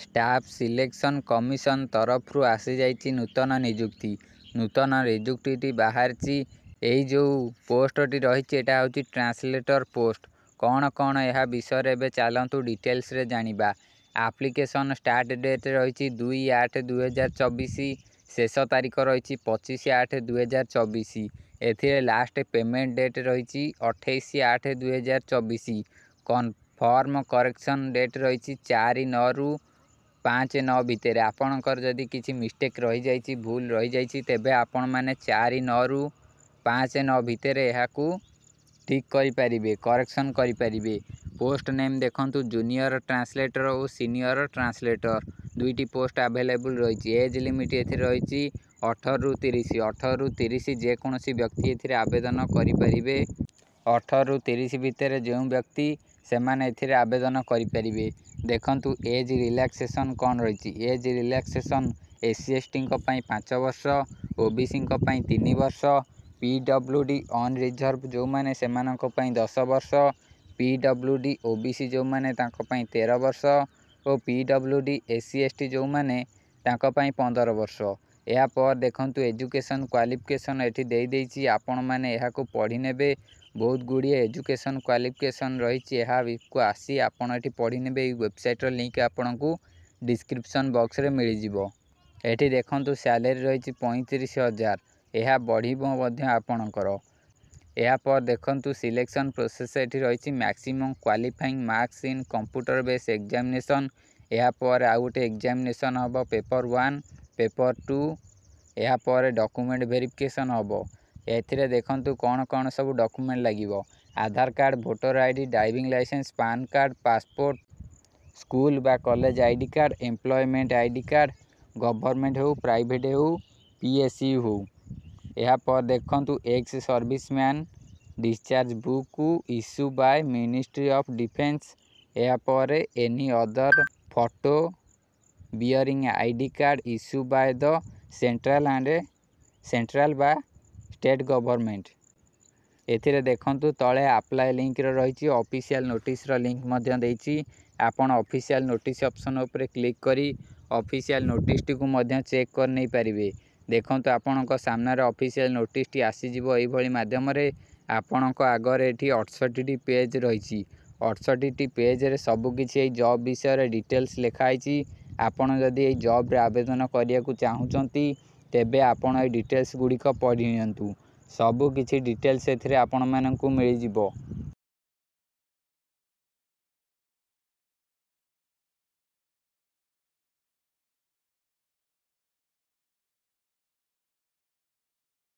Staff selection commission ତରଫରୁ ଆସିଯାଇଛି ନୂତନ ନିଯୁକ୍ତି। ନୂତନ ନିଯୁକ୍ତିଟି ବାହାରିଛି। ଏଇ ଯେଉଁ ପୋଷ୍ଟଟି ରହିଛି ଏଇଟା ହେଉଛି ଟ୍ରାନ୍ସଲେଟର ପୋଷ୍ଟ। କ'ଣ ଏହା ବିଷୟରେ ଏବେ ଚାଲନ୍ତୁ ଡିଟେଲ୍ସରେ ଜାଣିବା। ଆପ୍ଲିକେସନ୍ ଷ୍ଟାର୍ଟ ଡେଟ୍ ରହିଛି 2/8/2024। ଶେଷ ତାରିଖ ରହିଛି 25/8/2024। ଏଥିରେ ଲାଷ୍ଟ ପେମେଣ୍ଟ ଡେଟ୍ ରହିଛି 28/8/2024। କନଫର୍ମ କରେକ୍ସନ୍ ଡେଟ୍ ରହିଛି 4/9ରୁ 5/9 ଭିତରେ। ଆପଣଙ୍କର ଯଦି କିଛି ମିଷ୍ଟେକ୍ ରହିଯାଇଛି, ଭୁଲ ରହିଯାଇଛି, ତେବେ ଆପଣମାନେ 4/9ରୁ 5/9 ଭିତରେ ଏହାକୁ ଠିକ୍ କରିପାରିବେ, କରେକ୍ସନ୍ କରିପାରିବେ। ପୋଷ୍ଟ ନେମ୍ ଦେଖନ୍ତୁ, ଜୁନିୟର ଟ୍ରାନ୍ସଲେଟର ଓ ସିନିୟର ଟ୍ରାନ୍ସଲେଟର ଦୁଇଟି ପୋଷ୍ଟ ଆଭେଲେବୁଲ୍ ରହିଛି। ଏଜ୍ ଲିମିଟ୍ ଏଥିରେ ରହିଛି 18ରୁ 30। 18ରୁ 30 ଯେକୌଣସି ବ୍ୟକ୍ତି ଏଥିରେ ଆବେଦନ କରିପାରିବେ। 18ରୁ 30 ଭିତରେ ଯେଉଁ ବ୍ୟକ୍ତି ସେମାନେ ଏଥିରେ ଆବେଦନ କରିପାରିବେ। ଦେଖନ୍ତୁ ଏଜ୍ ରିଲାକ୍ସେସନ୍ କ'ଣ ରହିଛି। ଏଜ୍ ରିଲାକ୍ସେସନ୍ SC/STଙ୍କ ପାଇଁ 5 ବର୍ଷ, OBCଙ୍କ ପାଇଁ 3 ବର୍ଷ, PWD ଅନରିଜର୍ଭ ଯେଉଁମାନେ ସେମାନଙ୍କ ପାଇଁ 10 ବର୍ଷ, PWD OBC ଯେଉଁମାନେ ତାଙ୍କ ପାଇଁ 13 ବର୍ଷ ଓ PWD SC/ST ଯେଉଁମାନେ ତାଙ୍କ ପାଇଁ 15 ବର୍ଷ। ଏହାପରେ ଦେଖନ୍ତୁ ଏଜୁକେସନ୍ କ୍ୱାଲିଫିକେସନ୍ ଏଠି ଦେଇଛି। ଆପଣମାନେ ଏହାକୁ ପଢ଼ି ନେବେ। ବହୁତ ଗୁଡ଼ିଏ ଏଜୁକେସନ୍ କ୍ୱାଲିଫିକେସନ୍ ରହିଛି। ଏହାକୁ ଆସି ଆପଣ ଏଠି ପଢ଼ି ନେବେ। ଏଇ ୱେବସାଇଟ୍ର ଲିଙ୍କ୍ ଆପଣଙ୍କୁ ଡିସ୍କ୍ରିପ୍ସନ୍ ବକ୍ସରେ ମିଳିଯିବ। ଏଠି ଦେଖନ୍ତୁ ସ୍ୟାଲେରୀ ରହିଛି 35,000। ଏହା ବଢ଼ିବ ମଧ୍ୟ ଆପଣଙ୍କର। ଏହାପରେ ଦେଖନ୍ତୁ ସିଲେକ୍ସନ୍ ପ୍ରୋସେସ୍ ଏଠି ରହିଛି। Maximum qualifying marks in computer base examination. ଏହାପରେ ଆଉ ଗୋଟେ ଏକ୍ଜାମିନେସନ୍ ହେବ ପେପର୍ 1, ପେପର୍ 2। ଏହାପରେ ଡକୁମେଣ୍ଟ ଭେରିଫିକେସନ୍ ହେବ। ଏଥିରେ ଦେଖନ୍ତୁ କ'ଣ ସବୁ ଡକୁମେଣ୍ଟ ଲାଗିବ। Aadhaar card, voter ID, driving licence, PAN card, passport, school ବା college ID card, employment ID card, government ହେଉ ପ୍ରାଇଭେଟ୍ ହେଉ PSU ହେଉ। ଏହାପରେ ଦେଖନ୍ତୁ ex serviceman discharge book issue by ministry of defence. ଏହାପରେ any other photo bearing ID card issue by the central ବା state government. ଏଥିରେ ଦେଖନ୍ତୁ ତଳେ ଆପ୍ଲାଏ ଲିଙ୍କ୍ର ରହିଛି। ଅଫିସିଆଲ୍ ନୋଟିସ୍ର ଲିଙ୍କ୍ ମଧ୍ୟ ଦେଇଛି। ଆପଣ ଅଫିସିଆଲ୍ ନୋଟିସ୍ ଅପସନ୍ ଉପରେ କ୍ଲିକ୍ କରି ଅଫିସିଆଲ୍ ନୋଟିସ୍ଟିକୁ ମଧ୍ୟ ଚେକ୍ କରି ନେଇପାରିବେ। ଦେଖନ୍ତୁ ଆପଣଙ୍କ ସାମ୍ନାରେ ଅଫିସିଆଲ୍ ନୋଟିସ୍ଟି ଆସିଯିବ ଏଇଭଳି ମାଧ୍ୟମରେ। ଆପଣଙ୍କ ଆଗରେ ଏଠି 68ଟି ପେଜ୍ ରହିଛି। 68ଟି ପେଜ୍ରେ ସବୁକିଛି ଏଇ ଜବ୍ ବିଷୟରେ ଡିଟେଲ୍ସ ଲେଖା ହେଇଛି। ଆପଣ ଯଦି ଏଇ ଜବ୍ରେ ଆବେଦନ କରିବାକୁ ଚାହୁଁଛନ୍ତି ତେବେ ଆପଣ ଏଇ ଡିଟେଲ୍ସ ଗୁଡ଼ିକ ପଢ଼ି ନିଅନ୍ତୁ। ସବୁ କିଛି ଡିଟେଲ୍ସ ଏଥିରେ ଆପଣମାନଙ୍କୁ ମିଳିଯିବ।